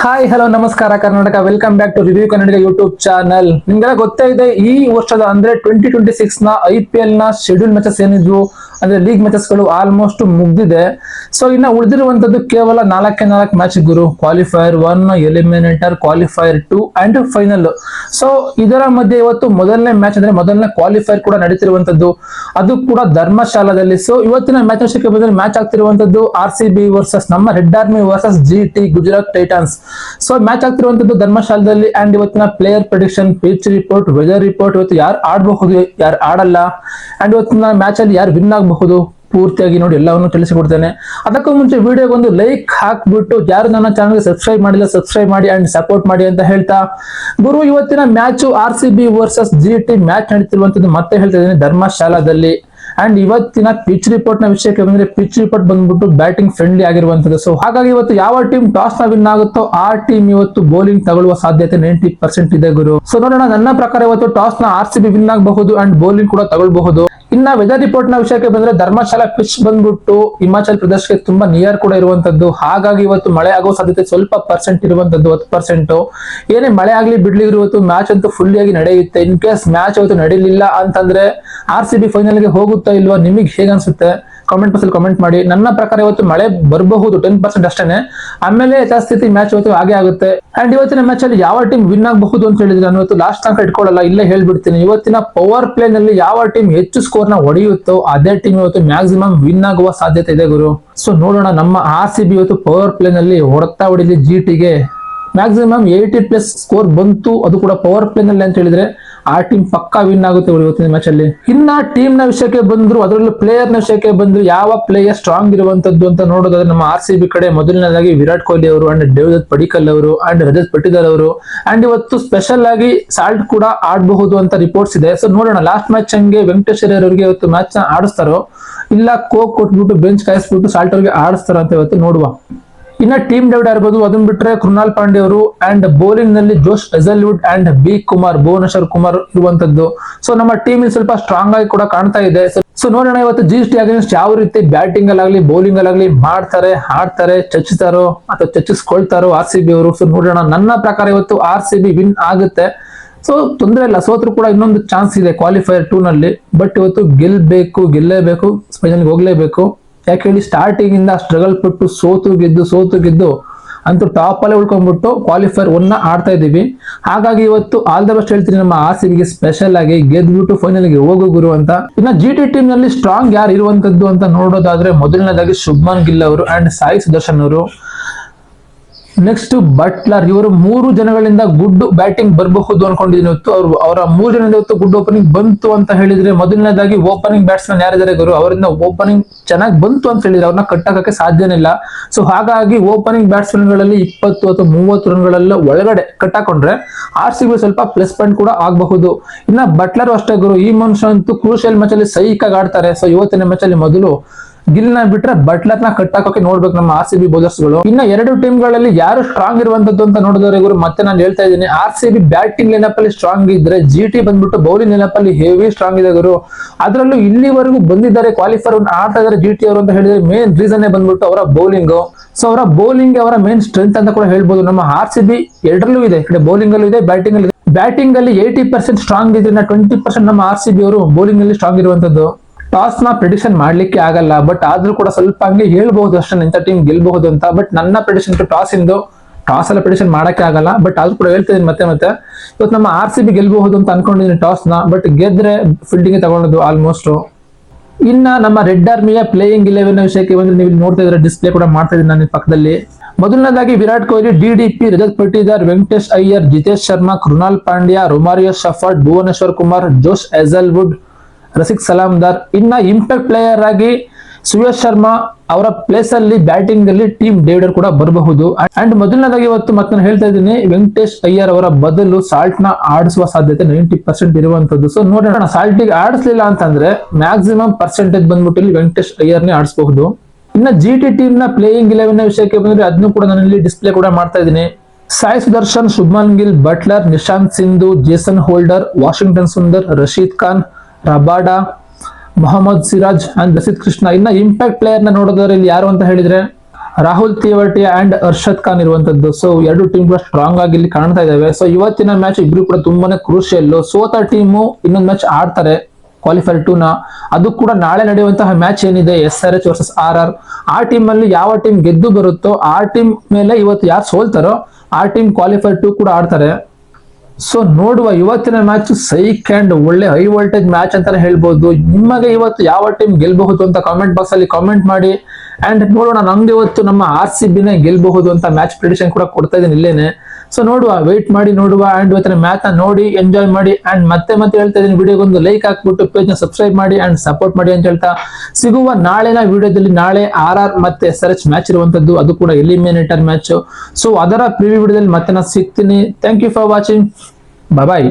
Hi hello ನಮಸ್ಕಾರ Karnataka, welcome back to review Kannada YouTube channel. ನಿಮ್ಗೆಲ್ಲ ಗೊತ್ತೇ ಇದೆ, ಈ ವರ್ಷದ ಅಂದ್ರೆ 2026 ನ IPL ನ ಶೆಡ್ಯೂಲ್ ಮ್ಯಾಚಸ್ ಏನಿದ್ವು ಅಂದ್ರೆ ಲೀಗ್ ಮ್ಯಾಚಸ್ ಗಳು ಆಲ್ಮೋಸ್ಟ್ ಮುಗ್ದಿದೆ. ಸೊ ಇನ್ನ ಉಳಿದಿರುವಂತದ್ದು ಕೇವಲ 4 match Guru. Qualifier 1, eliminator, qualifier 2 and final. So ಇದರ ಮಧ್ಯೆ ಇವತ್ತು ಮೊದಲನೇ ಮ್ಯಾಚ್ ಅಂದ್ರೆ ಮೊದಲನೇ ಕ್ವಾಲಿಫೈರ್ ಕೂಡ ನಡೀತಿರುವಂತದ್ದು, ಅದು ಕೂಡ ಧರ್ಮಶಾಲಾದಲ್ಲಿ. ಸೊ ಇವತ್ತಿನ ಮ್ಯಾಚ್ ವಿಷಯಕ್ಕೆ ಬಂದ್ರೆ ಮ್ಯಾಚ್ ಆಗ್ತಿರುವಂತದ್ದು RCB ವರ್ಸಸ್ ನಮ್ಮ red army versus GT Gujarat Titans. So match ಆಗ್ತಿರುವಂತದ್ದು ಧರ್ಮಶಾಲದಲ್ಲಿ. ಅಂಡ್ ಇವತ್ತಿನ player prediction, pitch report, weather report, ಇವತ್ತು ಯಾರು ಆಡಬಹುದು ಯಾರು ಆಡಲ್ಲ, ಅಂಡ್ ಇವತ್ತಿನ ಮ್ಯಾಚ್ ಅಲ್ಲಿ ಯಾರು ವಿನ್ ಆಗಬಹುದು ಪೂರ್ತಿಯಾಗಿ ನೋಡಿ ಎಲ್ಲವನ್ನು ತಿಳಿಸಿಕೊಡ್ತೇನೆ. ಅದಕ್ಕೂ ಮುಂಚೆ ವಿಡಿಯೋಗೆ ಒಂದು ಲೈಕ್ ಹಾಕ್ಬಿಟ್ಟು ಯಾರು ನನ್ನ ಚಾನಲ್ಗೆ ಸಬ್ಸ್ಕ್ರೈಬ್ ಮಾಡಿಲ್ಲ ಸಬ್ಸ್ಕ್ರೈಬ್ ಮಾಡಿ ಅಂಡ್ ಸಪೋರ್ಟ್ ಮಾಡಿ ಅಂತ ಹೇಳ್ತಾ, ಗುರು ಇವತ್ತಿನ match RCB versus GT match ನಡೀತಿರುವಂತದ್ದು ಮತ್ತೆ ಹೇಳ್ತಾ ಇದ್ದೀನಿ ಧರ್ಮಶಾಲಾದಲ್ಲಿ. ಅಂಡ್ ಇವತ್ತಿನ ಪಿಚ್ ರಿಪೋರ್ಟ್ ನ ವಿಷಯಕ್ಕೆ ಬಂದ್ರೆ ಪಿಚ್ ರಿಪೋರ್ಟ್ ಬಂದ್ಬಿಟ್ಟು ಬ್ಯಾಟಿಂಗ್ ಫ್ರೆಂಡ್ಲಿ ಆಗಿರುವಂತದ್ದು. ಸೊ ಹಾಗಾಗಿ ಇವತ್ತು ಯಾವ ಟೀಮ್ ಟಾಸ್ ನ ವಿನ್ ಆಗುತ್ತೋ ಆ ಟೀಮ್ ಇವತ್ತು ಬೌಲಿಂಗ್ ತಗೊಳ್ಳುವ ಸಾಧ್ಯತೆ 90% ಇದೆ ಗುರು. ಸೊ ನೋಡೋಣ, ನನ್ನ ಪ್ರಕಾರ ಇವತ್ತು ಟಾಸ್ ನ RCB ವಿನ್ ಆಗಬಹುದು ಅಂಡ್ ಬೌಲಿಂಗ್ ಕೂಡ ತಗೊಳ್ಬಹುದು. ಇನ್ನ ವೆದರ್ ರಿಪೋರ್ಟ್ ನ ವಿಷಯಕ್ಕೆ ಬಂದ್ರೆ ಧರ್ಮಶಾಲಾ ಪಿಚ್ ಬಂದ್ಬಿಟ್ಟು ಹಿಮಾಚಲ್ ಪ್ರದೇಶಕ್ಕೆ ತುಂಬಾ ನಿಯರ್ ಕೂಡ ಇರುವಂತದ್ದು. ಹಾಗಾಗಿ ಇವತ್ತು ಮಳೆ ಆಗೋ ಸಾಧ್ಯತೆ ಸ್ವಲ್ಪ ಪರ್ಸೆಂಟ್ ಇರುವಂತದ್ದು, 10%. ಏನೇ ಮಳೆ ಆಗ್ಲಿ ಬಿಡ್ಲಿ ಇವತ್ತು ಮ್ಯಾಚ್ ಅಂತೂ ಫುಲ್ ಆಗಿ ನಡೆಯುತ್ತೆ. ಇನ್ ಕೇಸ್ ಮ್ಯಾಚ್ ಇವತ್ತು ನಡೀಲಿಲ್ಲ ಅಂತಂದ್ರೆ RCB ಫೈನಲ್ ಗೆ ಹೋಗುತ್ತಾ ಇಲ್ವಾ, ನಿಮಗೆ ಹೇಗೆ ಅನ್ಸುತ್ತೆ ಕಾಮೆಂಟ್ ಬಾಕ್ಸ್ ಅಲ್ಲಿ ಕಾಮೆಂಟ್ ಮಾಡಿ. ನನ್ನ ಪ್ರಕಾರ ಇವತ್ತು ಮಳೆ ಬರಬಹುದು 10% ಅಷ್ಟೇನೆ, ಆಮೇಲೆ ಯಥಾಸ್ಥಿತಿ ಮ್ಯಾಚ್ ಇವತ್ತು ಹಾಗೆ ಆಗುತ್ತೆ. ಅಂಡ್ ಇವತ್ತಿನ ಮ್ಯಾಚ್ ಅಲ್ಲಿ ಯಾವ ಟೀಮ್ ವಿನ್ ಆಗಬಹುದು ಅಂತ ಹೇಳಿದ್ರೆ ನಾನು ಇವತ್ತು ಲಾಸ್ಟ್ ತನಕ ಇಟ್ಕೊಳ್ಳಲ್ಲ, ಇಲ್ಲೇ ಹೇಳ್ಬಿಡ್ತೀನಿ. ಇವತ್ತಿನ ಪವರ್ ಪ್ಲೇ ನಲ್ಲಿ ಯಾವ ಟೀಮ್ ಹೆಚ್ಚು ಸ್ಕೋರ್ ನ ಹೊಡೆಯುತ್ತೋ ಅದೇ ಟೀಮ್ ಇವತ್ತು ಮ್ಯಾಕ್ಸಿಮಮ್ ವಿನ್ ಆಗುವ ಸಾಧ್ಯತೆ ಇದೆ ಗುರು. ಸೊ ನೋಡೋಣ, ನಮ್ಮ RCB ಇವತ್ತು ಪವರ್ ಪ್ಲೇ ನಲ್ಲಿ ಹೊಡೆತಾ ಹೊಡಿಲಿ GT ಗೆ ಮ್ಯಾಕ್ಸಿಮಮ್ 80+ ಸ್ಕೋರ್ ಬಂತು, ಅದು ಕೂಡ ಪವರ್ ಪ್ಲೇ ನಲ್ಲಿ ಅಂತ ಹೇಳಿದ್ರೆ ಆ ಟೀಮ್ ಪಕ್ಕಾ ವಿನ್ ಆಗುತ್ತೆ ಇವತ್ತಿನ ಮ್ಯಾಚ್ ಅಲ್ಲಿ. ಇನ್ನ ಟೀಮ್ ನ ವಿಷಯಕ್ಕೆ ಬಂದ್ರು, ಅದರಲ್ಲೂ ಪ್ಲೇಯರ್ ನ ವಿಷಯಕ್ಕೆ ಬಂದ್ರು, ಯಾವ ಪ್ಲೇಯರ್ ಸ್ಟ್ರಾಂಗ್ ಇರುವಂತದ್ದು ಅಂತ ನೋಡೋದಾದ್ರೆ ನಮ್ಮ RCB ಕಡೆ ಮೊದಲನೇದಾಗಿ ವಿರಾಟ್ ಕೊಹ್ಲಿ ಅವರು ಅಂಡ್ ದೇವದತ್ ಪಡಿಕ್ಕಲ್ ಅವರು ಅಂಡ್ ರಜತ್ ಪಟಿದಾರ್ ಅವರು. ಅಂಡ್ ಇವತ್ತು ಸ್ಪೆಷಲ್ ಆಗಿ ಸಾಲ್ಟ್ ಕೂಡ ಆಡಬಹುದು ಅಂತ ರಿಪೋರ್ಟ್ಸ್ ಇದೆ. ಸೊ ನೋಡೋಣ, ಲಾಸ್ಟ್ ಮ್ಯಾಚ್ ಹಂಗೆ ವೆಂಕಟೇಶ್ ಅವರಿಗೆ ಇವತ್ತು ಮ್ಯಾಚ್ ನ ಆಡಿಸ್ತಾರೋ ಇಲ್ಲ ಕೋಕ್ ಕೊಟ್ಬಿಟ್ಟು ಬೆಂಚ್ ಕಾಯಿಸ್ಬಿಟ್ಟು ಸಾಲ್ಟ್ ಅವರಿಗೆ ಆಡಿಸ್ತಾರೋ ಅಂತ ಇವತ್ತು ನೋಡುವ. ಇನ್ನ ಟೀಮ್ ಡೇವಿಡ್ ಇರಬಹುದು, ಅದನ್ನ ಬಿಟ್ರೆ ಕೃಣಾಲ್ ಪಾಂಡೆ ಅವರು ಅಂಡ್ ಬೌಲಿಂಗ್ ನಲ್ಲಿ ಜೋಶ್ Hazlewood and B Kumar, Bhuvneshwar Kumar ಇರುವಂತದ್ದು. ಸೊ ನಮ್ಮ ಟೀಮ್ ಸ್ವಲ್ಪ ಸ್ಟ್ರಾಂಗ್ ಆಗಿ ಕೂಡ ಕಾಣ್ತಾ ಇದೆ. ಸೊ ನೋಡೋಣ ಇವತ್ತು GT ಅಗೇನ್ಸ್ಟ್ ಯಾವ ರೀತಿ ಬ್ಯಾಟಿಂಗ್ ಅಲ್ಲಾಗ್ಲಿ ಬೌಲಿಂಗ್ ಅಲ್ಲಾಗ್ಲಿ ಮಾಡ್ತಾರೆ, ಆಡ್ತಾರೆ, ಚಚ್ತಾರೋ ಅಥವಾ ಚಚ್ಚಿಸ್ಕೊಳ್ತಾರೋ RCB ಅವರು. ಸೊ ನೋಡೋಣ, ನನ್ನ ಪ್ರಕಾರ ಇವತ್ತು RCB ವಿನ್ ಆಗುತ್ತೆ. ಸೊ ತೊಂದರೆ ಇಲ್ಲ, ಸೋತ್ರು ಕೂಡ ಇನ್ನೊಂದು ಚಾನ್ಸ್ ಇದೆ ಕ್ವಾಲಿಫೈರ್ 2 ನಲ್ಲಿ. ಬಟ್ ಇವತ್ತು ಗೆಲ್ಲೇಬೇಕು, ಫೈನಲ್ ಹೋಗ್ಲೇಬೇಕು. ಯಾಕೆ ಹೇಳಿ, ಸ್ಟಾರ್ಟಿಂಗ್ ಇಂದ ಸ್ಟ್ರಗಲ್ ಪಟ್ಟು ಸೋತು ಗೆದ್ದು ಅಂತೂ ಟಾಪ್ ಅಲ್ಲೇ ಉಳ್ಕೊಂಡ್ಬಿಟ್ಟು ಕ್ವಾಲಿಫೈರ್ 1 ಆಡ್ತಾ ಇದೀವಿ. ಹಾಗಾಗಿ ಇವತ್ತು ಆಲ್ ದ ಬೆಸ್ಟ್ ಹೇಳ್ತೀನಿ ನಮ್ಮ RCB ಗೆ, ಸ್ಪೆಷಲ್ ಆಗಿ ಗೆದ್ಬಿಟ್ಟು ಫೈನಲ್ ಗೆ ಹೋಗೋ ಗುರು ಅಂತ. ಇನ್ನ GT ಟೀಮ್ ನಲ್ಲಿ ಸ್ಟ್ರಾಂಗ್ ಯಾರು ಇರುವಂತದ್ದು ಅಂತ ನೋಡೋದಾದ್ರೆ ಮೊದಲನೇದಾಗಿ ಶುಭ್ಮನ್ ಗಿಲ್ ಅವರು ಅಂಡ್ ಸಾಯಿ ಸುದರ್ಶನ್ ಅವರು. ನೆಕ್ಸ್ಟ್ ಬಟ್ಲರ್, ಇವರು 3 ಜನಗಳಿಂದ ಗುಡ್ ಬ್ಯಾಟಿಂಗ್ ಬರಬಹುದು ಅನ್ಕೊಂಡಿದ್ದೀನಿ ಇವತ್ತು. ಅವರ 3 ಜನರಿಂದ ಇವತ್ತು ಗುಡ್ ಓಪನಿಂಗ್ ಬಂತು ಅಂತ ಹೇಳಿದ್ರೆ ಮೊದಲನೇದಾಗಿ ಓಪನಿಂಗ್ ಬ್ಯಾಟ್ಸ್ಮನ್ ಯಾರಿದ್ದಾರೆ ಗುರು, ಅವರಿಂದ ಓಪನಿಂಗ್ ಚೆನ್ನಾಗಿ ಬಂತು ಅಂತ ಹೇಳಿದ್ರೆ ಅವ್ರನ್ನ ಕಟ್ಟಕ್ಕೆ ಸಾಧ್ಯನೇ ಇಲ್ಲ. ಸೊ ಹಾಗಾಗಿ ಓಪನಿಂಗ್ ಬ್ಯಾಟ್ಸ್ಮನ್ ಗಳಲ್ಲಿ 20 ಅಥವಾ 30 ರನ್ಗಳೆಲ್ಲ ಒಳಗಡೆ ಕಟ್ಟಾಕೊಂಡ್ರೆ RCB ಸ್ವಲ್ಪ ಪ್ಲಸ್ ಪಾಯಿಂಟ್ ಕೂಡ ಆಗಬಹುದು. ಇನ್ನ ಬಟ್ಲರ್ ಅಷ್ಟೇ ಗುರು, ಈ ಮನುಷ್ಯ ಅಂತೂ ಕ್ರೂಷಿಯಲ್ ಮ್ಯಾಚ್ ಅಲ್ಲಿ ಸೈಕಾಗಿ ಆಡ್ತಾರೆ. ಸೊ ಇವತ್ತಿನ ಮ್ಯಾಚ್ ಅಲ್ಲಿ ಮೊದಲು ಗಿಲ್ ನ ಬಿಟ್ರೆ ಬಟ್ಲರ್ ನ ಕಟ್ಟಾಕೋಕೆ ನೋಡ್ಬೇಕು ನಮ್ಮ RCB ಬೌಲರ್ಸ್ ಗಳು. ಇನ್ನ 2 ಟೀಮ್ ಗಳಲ್ಲಿ ಯಾರು ಸ್ಟ್ರಾಂಗ್ ಇರುವಂತದ್ದು ಅಂತ ನೋಡಿದ್ರೆ ಗುರು, ಮತ್ತೆ ನಾನು ಹೇಳ್ತಾ ಇದ್ದೀನಿ, RCB ಬ್ಯಾಟಿಂಗ್ ಲೈನಪ್ ಅಲ್ಲಿ ಸ್ಟ್ರಾಂಗ್ ಇದ್ರೆ GT ಬಂದ್ಬಿಟ್ಟು ಬೌಲಿಂಗ್ ಲೈನಪ್ ಅಲ್ಲಿ ಹೆವಿ ಸ್ಟ್ರಾಂಗ್ ಇದೆ ಗುರು. ಅದರಲ್ಲೂ ಇಲ್ಲಿವರೆಗೂ ಬಂದಿದ್ದಾರೆ ಕ್ವಾಲಿಫೈರ್ ಆಡ್ತಾ ಇದ್ದಾರೆ GT ಅವರು ಅಂತ ಹೇಳಿದ್ರೆ ಮೇನ್ ರೀಸನ್ ಬಂದ್ಬಿಟ್ಟು ಅವರ ಬೌಲಿಂಗ್. ಸೊ ಅವರ ಬೌಲಿಂಗ್ ಅವರ ಮೇನ್ ಸ್ಟ್ರೆಂತ್ ಅಂತ ಕೂಡ ಹೇಳ್ಬೋದು. ನಮ್ಮ RCB ಎರಡರಲ್ಲೂ ಇದೆ, ಬೌಲಿಂಗ್ ಅಲ್ಲೂ ಇದೆ ಬ್ಯಾಟಿಂಗ್ ಅಲ್ಲಿ. ಬ್ಯಾಟಿಂಗ್ ಅಲ್ಲಿ 80% ಸ್ಟ್ರಾಂಗ್ ಇದ್ರೆ 20% ನಮ್ಮ RCB ಅವರು ಬೌಲಿಂಗ್ ಅಲ್ಲಿ ಸ್ಟ್ರಾಂಗ್ ಇರುವಂತದ್ದು. ಟಾಸ್ ನ ಪ್ರಿಡಿಕ್ಷನ್ ಮಾಡ್ಲಿಕ್ಕೆ ಆಗಲ್ಲ, ಬಟ್ ಆದ್ರೂ ಕೂಡ ಸ್ವಲ್ಪ ಹಂಗೆ ಹೇಳ್ಬಹುದು ಅಷ್ಟೇ ಇಂಥ ಟೀಮ್ ಗೆಲ್ಬಹುದು ಅಂತ. ಬಟ್ ನನ್ನ ಪ್ರಿಡಿಕ್ಷನ್ ಟಾಸ್ ಎಲ್ಲ ಪ್ರಿಡಿಕ್ಷನ್ ಮಾಡಕ್ಕೆ ಆಗಲ್ಲ, ಬಟ್ ಆದ್ರೂ ಕೂಡ ಹೇಳ್ತಿದ್ದೀನಿ ಮತ್ತೆ ಇವತ್ತು ನಮ್ಮ RCB ಗೆಲ್ಬಹುದು ಅಂತ ಅನ್ಕೊಂಡಿದ್ದೀನಿ ಟಾಸ್ ನ. ಬಟ್ ಗೆದ್ರೆ ಫೀಲ್ಡಿಂಗ್ ತಗೊಂಡದ್ದು ಆಲ್ಮೋಸ್ಟ್. ಇನ್ನ ನಮ್ಮ ರೆಡ್ ಆರ್ಮಿಯ ಪ್ಲೇಯಿಂಗ್ 11 ವಿಷಯಕ್ಕೆ ಬಂದ್ರೆ ನೀವು ನೋಡ್ತಾ ಇದ್ರೆ ಡಿಸ್ಪ್ಲೇ ಕೂಡ ಮಾಡ್ತಾ ಇದ್ದೀನಿ ನಾನು ಪಕ್ಕದಲ್ಲಿ. ಮೊದಲನೇದಾಗಿ ವಿರಾಟ್ ಕೊಹ್ಲಿ, DDP, ರಜತ್ ಪಟಿದಾರ್, ವೆಂಕಟೇಶ್ ಅಯ್ಯರ್, ಜಿತೇಶ್ ಶರ್ಮಾ, ಕೃಣಾಲ್ ಪಾಂಡ್ಯ, ರೊಮಾರಿಯೋ ಶಫರ್ಡ್, ಭುವನೇಶ್ವರ್ ಕುಮಾರ್, ಜೋಶ್ ಹೆಜಲ್ವುಡ್, ರಸಿಕ್ ಸಲಾಮ್ದಾರ್. ಇನ್ನ ಇಂಪ್ಯಾಕ್ಟ್ ಪ್ಲೇಯರ್ ಆಗಿ ಸುಯೇಶ್ ಶರ್ಮಾ ಅವರ ಪ್ಲೇಸ್ ಅಲ್ಲಿ ಬ್ಯಾಟಿಂಗ್ ಅಲ್ಲಿ ಟೀಮ್ ಡೇವಿಡ್ ಕೂಡ ಬರಬಹುದು. ಅಂಡ್ ಮೊದಲನೇದಾಗಿ ಇವತ್ತು ಮತ್ತೆ ನಾನು ಹೇಳ್ತಾ ಇದ್ದೀನಿ, ವೆಂಕಟೇಶ್ ಅಯ್ಯರ್ ಅವರ ಬದಲು ಸಾಲ್ಟ್ ನ ಆಡಿಸುವ ಸಾಧ್ಯತೆ 90% ಇರುವಂತದ್ದು. ಸೊ ನೋಡೋಣ, ಸಾಲ್ಟ್ ಗೆ ಆಡಿಸ್ಲಿಲ್ಲ ಅಂತಂದ್ರೆ ಮ್ಯಾಕ್ಸಿಮಮ್ ಪರ್ಸೆಂಟೇಜ್ ಬಂದ್ಬಿಟ್ಟು ಇಲ್ಲಿ ವೆಂಕಟೇಶ್ ಅಯ್ಯರ್ ನೇ ಆಡಿಸಬಹುದು. ಇನ್ನ GT ಟೀಮ್ ನ ಪ್ಲೇಯಿಂಗ್ 11 ವಿಷಯಕ್ಕೆ ಬಂದ್ರೆ ಅದನ್ನು ಕೂಡ ನಾನು ಇಲ್ಲಿ ಡಿಸ್ಪ್ಲೇ ಕೂಡ ಮಾಡ್ತಾ ಇದ್ದೀನಿ. Sai Sudharsan, Shubman Gill, Buttler, Nishant Sindhu, Jason Holder, Washington Sundar, Rashid Khan, Rabada, Mohammed Siraj and Rasith Krishna. ಇನ್ನ ಇಂಪ್ಯಾಕ್ಟ್ ಪ್ಲೇಯರ್ ನ ನೋಡೋದಾದ್ರೆ ಇಲ್ಲಿ ಯಾರು ಅಂತ ಹೇಳಿದ್ರೆ ರಾಹುಲ್ ತಿವಾಟಿಯಾ ಅಂಡ್ ಅರ್ಷದ್ ಖಾನ್ ಇರುವಂತದ್ದು. ಸೊ ಎರಡು ಟೀಮ್ ಕೂಡ ಸ್ಟ್ರಾಂಗ್ ಆಗಿ ಇಲ್ಲಿ ಕಾಣ್ತಾ ಇದಾವೆ. ಸೊ ಇವತ್ತಿನ ಮ್ಯಾಚ್ ಇಬ್ರು ಕೂಡ ತುಂಬಾನೇ ಕ್ರೂಷಿಯಲ್. ಸೋತ ಟೀಮು ಇನ್ನೊಂದು ಮ್ಯಾಚ್ ಆಡ್ತಾರೆ ಕ್ವಾಲಿಫೈರ್ 2 ನ. ಅದು ಕೂಡ ನಾಳೆ ನಡೆಯುವಂತಹ ಮ್ಯಾಚ್ ಏನಿದೆ SRH ವರ್ಸಸ್ RR, ಆ ಟೀಮ್ ಅಲ್ಲಿ ಯಾವ ಟೀಮ್ ಗೆದ್ದು ಬರುತ್ತೋ ಆ ಟೀಮ್ ಮೇಲೆ ಇವತ್ತು ಯಾರು ಸೋಲ್ತಾರೋ ಆ ಟೀಮ್ ಕ್ವಾಲಿಫೈರ್ 2 ಕೂಡ ಆಡ್ತಾರೆ. ಸೊ ನೋಡುವ ಇವತ್ತಿನ ಮ್ಯಾಚ್ ಸೈಕ್ ಅಂಡ್ ಒಳ್ಳೆ ಹೈ ವೋಲ್ಟೇಜ್ ಮ್ಯಾಚ್ ಅಂತಾನೆ ಹೇಳ್ಬೋದು. ನಿಮಗೆ ಇವತ್ತು ಯಾವ ಟೀಮ್ ಗೆಲ್ಬಹುದು ಅಂತ ಕಾಮೆಂಟ್ ಬಾಕ್ಸ್ ಅಲ್ಲಿ ಕಾಮೆಂಟ್ ಮಾಡಿ. ಅಂಡ್ ನೋಡೋಣ, ನಂಗೆ ಇವತ್ತು ನಮ್ಮ RCB ನೇ ಗೆಲ್ಬಹುದು ಅಂತ ಮ್ಯಾಚ್ ಪ್ರಿಡಿಕ್ಷನ್ ಕೂಡ ಕೊಡ್ತಾ ಇದ್ದೀನಿ ಇಲ್ಲೇನೆ. ಸೊ ನೋಡುವ, ವೇಟ್ ಮಾಡಿ ನೋಡುವ. ಅಂಡ್ ಇವತ್ತಿನ ಮ್ಯಾಚ್ ನ ನೋಡಿ ಎಂಜಾಯ್ ಮಾಡಿ. ಅಂಡ್ ಮತ್ತೆ ಹೇಳ್ತಾ ಇದ್ದೀನಿ, ವಿಡಿಯೋಗೊಂದು ಲೈಕ್ ಹಾಕ್ಬಿಟ್ಟು ಪೇಜ್ ನ ಸಬ್ಸ್ಕ್ರೈಬ್ ಮಾಡಿ ಅಂಡ್ ಸಪೋರ್ಟ್ ಮಾಡಿ ಅಂತ ಹೇಳ್ತಾ ಸಿಗುವ ನಾಳೆನ ವಿಡಿಯೋದಲ್ಲಿ. ನಾಳೆ RR ಮತ್ತೆ SRH ಮ್ಯಾಚ್ ಇರುವಂತದ್ದು, ಅದು ಕೂಡ ಎಲಿಮಿನೇಟರ್ ಮ್ಯಾಚ್. ಸೊ ಅದರ ಪ್ರಿವ್ಯೂ ವಿಡಿಯೋದಲ್ಲಿ ಮತ್ತೆ ನಾನು ಸಿಗ್ತೀನಿ. Thank you for watching. Bye.